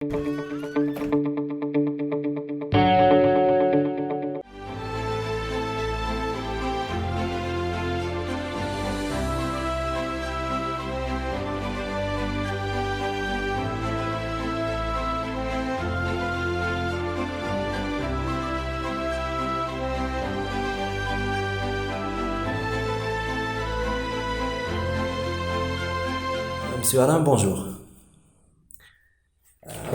Monsieur Alain, bonjour.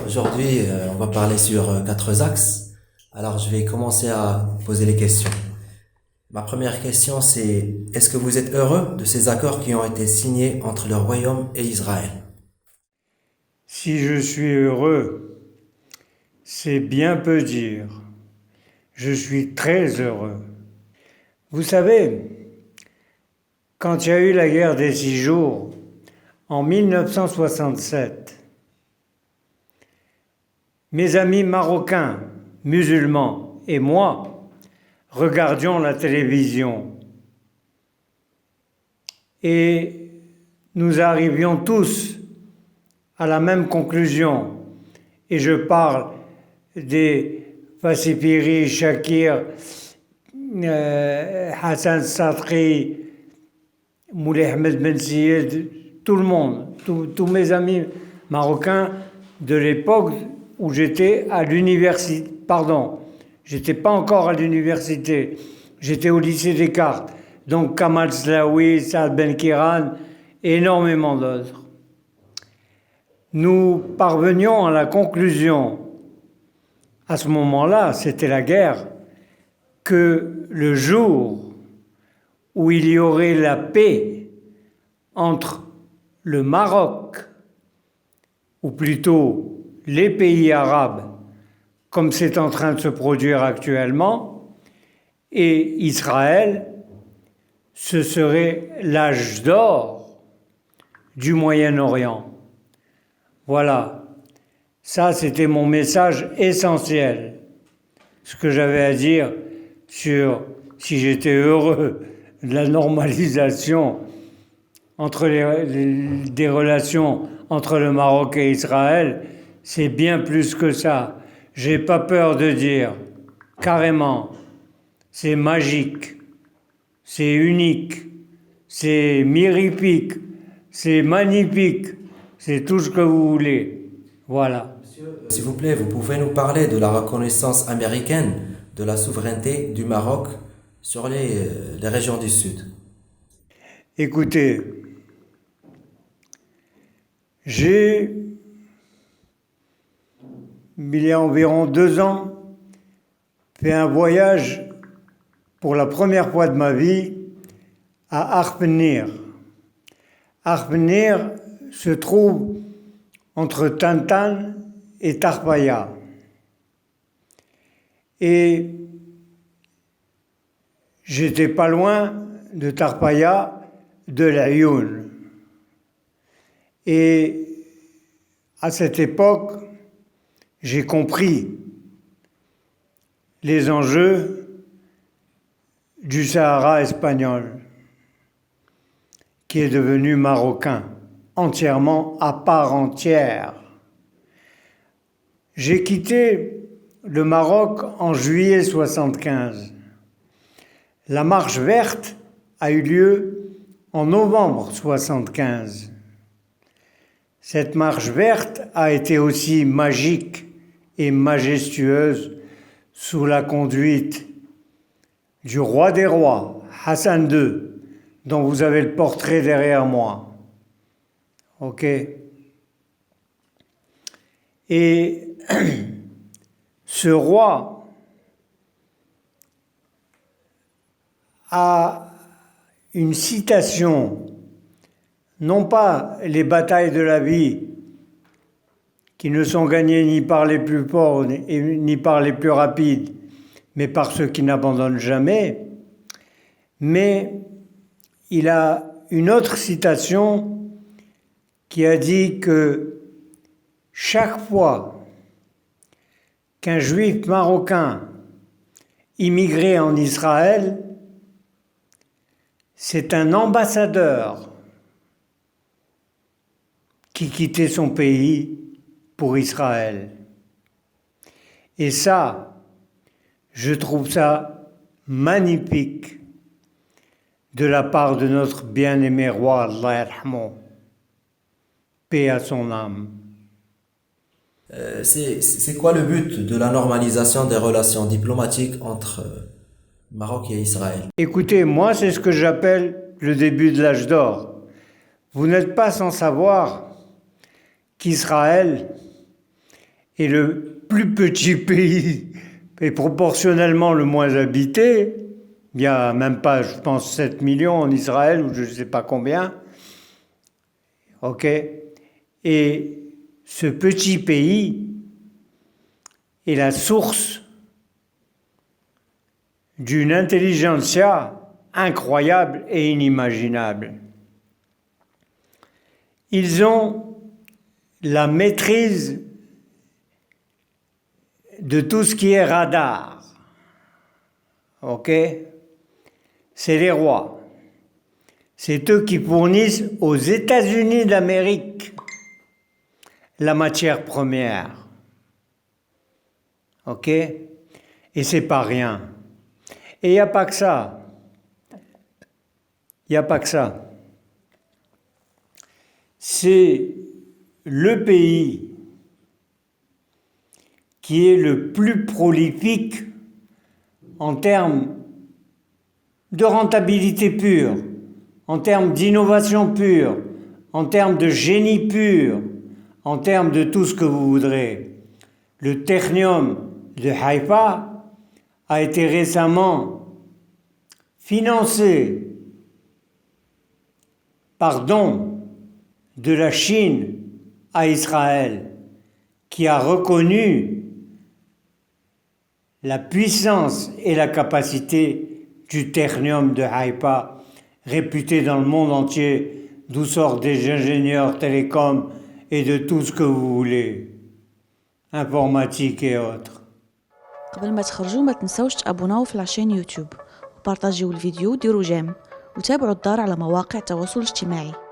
Aujourd'hui, on va parler sur quatre axes. Alors, je vais commencer à poser les questions. Ma première question, c'est est-ce que vous êtes heureux de ces accords qui ont été signés entre le Royaume et Israël? Si je suis heureux, c'est bien peu dire. Je suis très heureux. Vous savez, quand il y a eu la guerre des 6 jours, en 1967, mes amis marocains, musulmans et moi regardions la télévision et nous arrivions tous à la même conclusion. Et je parle des Fassipiri, Shakir, Hassan Sadri, Moulay Ahmed Ben Syed, tout le monde, tous mes amis marocains de l'époque où j'étais à l'université. Pardon, j'étais pas encore à l'université, j'étais au lycée Descartes. Donc Kamal Slaoui, Saad Ben Kiran, et énormément d'autres. Nous parvenions à la conclusion, à ce moment-là, c'était la guerre, que le jour où il y aurait la paix entre le Maroc, ou plutôt les pays arabes, comme c'est en train de se produire actuellement, et Israël, ce serait l'âge d'or du Moyen-Orient. Voilà, ça c'était mon message essentiel, ce que j'avais à dire sur si j'étais heureux de la normalisation entre des relations entre le Maroc et Israël, c'est bien plus que ça. J'ai pas peur de dire, carrément, c'est magique, c'est unique, c'est mirifique, c'est magnifique, c'est tout ce que vous voulez. Voilà. S'il vous plaît, vous pouvez nous parler de la reconnaissance américaine de la souveraineté du Maroc sur les régions du Sud. Écoutez, il y a environ 2 ans, fait un voyage pour la première fois de ma vie à Arpenir. Arpenir se trouve entre Tantan et Tarpaya. Et j'étais pas loin de Tarpaya, de l'Ayoun. Et à cette époque, j'ai compris les enjeux du Sahara espagnol, qui est devenu marocain, entièrement à part entière. J'ai quitté le Maroc en juillet 1975. La marche verte a eu lieu en novembre 1975. Cette marche verte a été aussi magique et majestueuse sous la conduite du roi des rois, Hassan II, dont vous avez le portrait derrière moi. Ok? Et ce roi a une citation, non pas les batailles de la vie qui ne sont gagnées ni par les plus forts ni par les plus rapides, mais par ceux qui n'abandonnent jamais. Mais il a une autre citation qui a dit que chaque fois qu'un juif marocain immigrait en Israël, c'est un ambassadeur qui quittait son pays pour Israël. Et ça, je trouve ça magnifique de la part de notre bien-aimé roi, Allah yarhamou, paix à son âme. C'est quoi le but de la normalisation des relations diplomatiques entre Maroc et Israël? Écoutez, moi, c'est ce que j'appelle le début de l'âge d'or. Vous n'êtes pas sans savoir qu'Israël est le plus petit pays et proportionnellement le moins habité. Il n'y a même pas, je pense, 7 millions en Israël, ou je ne sais pas combien. OK? Et ce petit pays est la source d'une intelligentsia incroyable et inimaginable. Ils ont la maîtrise de tout ce qui est radar. OK? C'est les rois. C'est eux qui fournissent aux États-Unis d'Amérique la matière première. OK? Et c'est pas rien. Et il n'y a pas que ça. Il n'y a pas que ça. C'est le pays qui est le plus prolifique en termes de rentabilité pure, en termes d'innovation pure, en termes de génie pur, en termes de tout ce que vous voudrez. Le Technium de Haïfa a été récemment financé par don de la Chine à Israël, qui a reconnu la puissance et la capacité du Technium de Haïfa, réputé dans le monde entier, d'où sortent des ingénieurs télécoms et de tout ce que vous voulez, informatique et autres. قبل ما تخرجوا ما تنسوش تابوناو في لاشين يوتيوب وبارطاجيو الفيديو وديروا جيم وتابعوا الدار على مواقع التواصل الاجتماعي.